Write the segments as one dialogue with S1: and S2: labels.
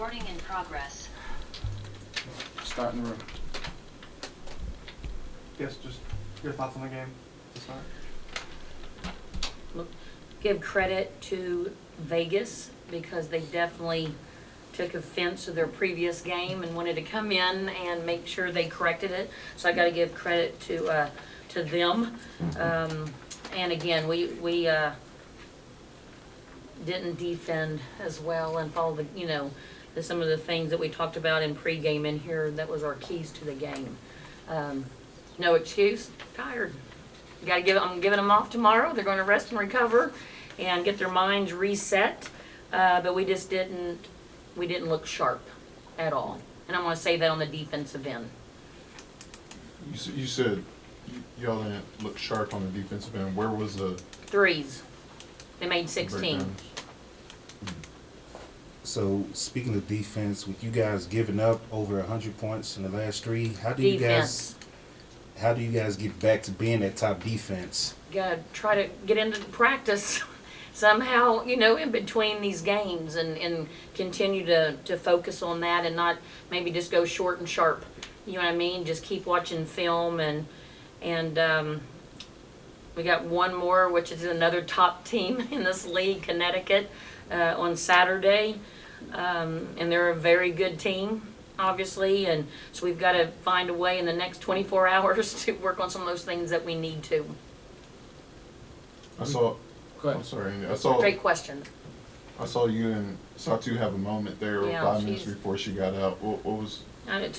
S1: Recording in progress.
S2: Start in the room.
S3: Yes, just your thoughts on the game to start.
S4: Give credit to Vegas because they definitely took offense to their previous game and wanted to come in and make sure they corrected it. So I got to give credit to them. And again, we didn't defend as well and follow some of the things that we talked about in pregame in here. That was our keys to the game. No excuse. Tired. I'm giving them off tomorrow. They're going to rest and recover and get their minds reset. But we just didn't look sharp at all. And I'm going to say that on the defensive end.
S5: You said y'all didn't look sharp on the defensive end. Where was the
S4: Threes. They made 16.
S5: breakdowns?
S6: So speaking of defense, with you guys giving up over 100 points in the last three, how do you
S4: Defense.
S6: guys get back to being that top defense?
S4: Gotta try to get into practice somehow, in between these games and continue to focus on that and not maybe just go short and sharp. You know what I mean? Just keep watching film and we got one more, which is another top team in this league, Connecticut, on Saturday. And they're a very good team, obviously, and so we've got to find a way in the next 24 hours to work on some of those things that we need to.
S5: I saw.
S2: Go ahead.
S5: I'm sorry, Andy. I saw
S4: Great question.
S5: you and Satou have a moment there
S4: Yeah,
S5: 5 minutes
S4: she's-
S5: before she got out. What was?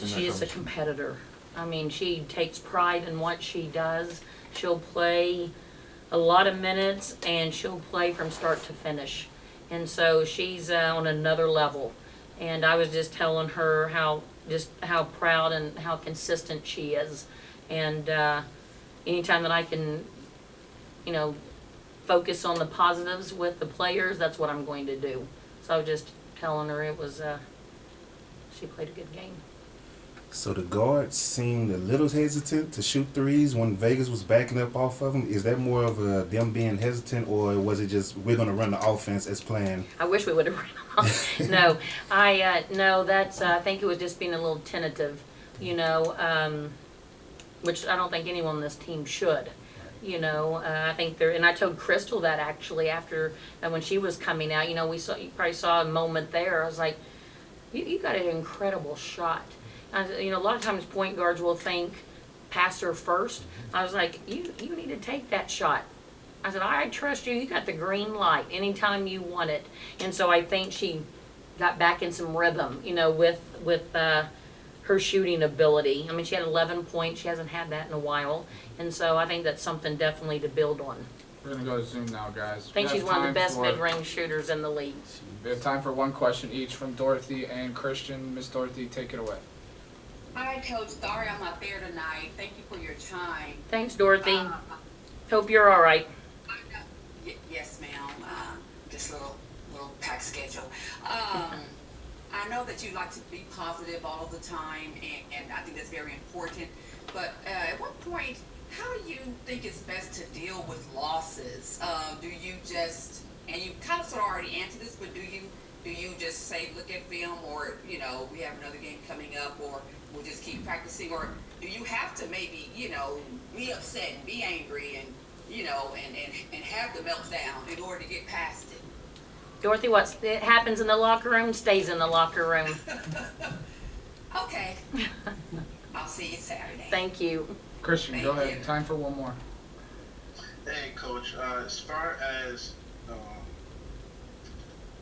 S4: She is a competitor. I mean, she takes pride in what she does. She'll play a lot of minutes, and she'll play from start to finish. And so she's on another level. And I was just telling her how proud and how consistent she is. And anytime that I can, focus on the positives with the players, that's what I'm going to do. So I was just telling her it was, she played a good game.
S6: So the guards seemed a little hesitant to shoot threes when Vegas was backing up off of them. Is that more of them being hesitant, or was it just we're going to run the offense as planned?
S4: I wish we would have run off. No, that's, I think it was just being a little tentative, which I don't think anyone on this team should. I think and I told Crystal that actually after, when she was coming out, you probably saw a moment there. I was like, you got an incredible shot. A lot of times point guards will think passer first. I was like, you need to take that shot. I said, I trust you. You got the green light anytime you want it. And so I think she got back in some rhythm, with her shooting ability. I mean, she had 11 points. She hasn't had that in a while. And so I think that's something definitely to build on.
S2: We're going to go to Zoom now, guys.
S4: I think she's one of the best mid-range shooters in the league.
S2: We have time for one question each from Dorothy and Christian. Miss Dorothy, take it away.
S7: Hi, Coach. Sorry I'm not there tonight. Thank you for your time.
S4: Thanks, Dorothy. Hope you're all right.
S7: Yes, ma'am. Just a little packed schedule. I know that you like to be positive all the time, and I think that's very important. But at what point, how do you think it's best to deal with losses? Do you just, and you kind of sort of already answered this, but do you just say, look at film, or, we have another game coming up, or we'll just keep practicing, or do you have to maybe, be upset and be angry and, and have the meltdown in order to get past it?
S4: Dorothy, it happens in the locker room stays in the locker room.
S7: Okay. I'll see you Saturday.
S4: Thank you.
S2: Christian, go
S7: Thank
S2: ahead.
S7: you.
S2: Time for one more.
S8: Hey, Coach. As far as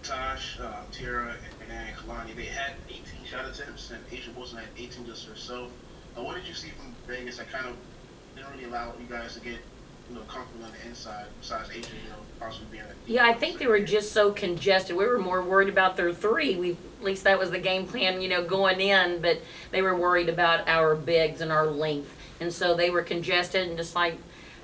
S8: Tosh, Tara, and Kalani, they had 18 shot attempts, and Asia Wilson had 18 just herself. What did you see from Vegas that kind of didn't really allow you guys to get comfortable on the inside, besides Asia, possibly being
S4: Yeah, I think they were just so congested. We were more worried about their three. At least that was the game plan, going in, but they were worried about our bigs and our length. And so they were congested, and just like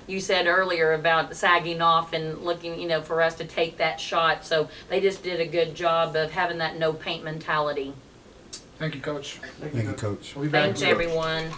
S4: you said earlier about sagging off and looking, for us to take that shot. So they just did a good job of having that no paint mentality.
S2: Thank you, Coach.
S6: Thank you, Coach.
S2: We'll be back
S4: Thanks,
S2: with
S4: everyone.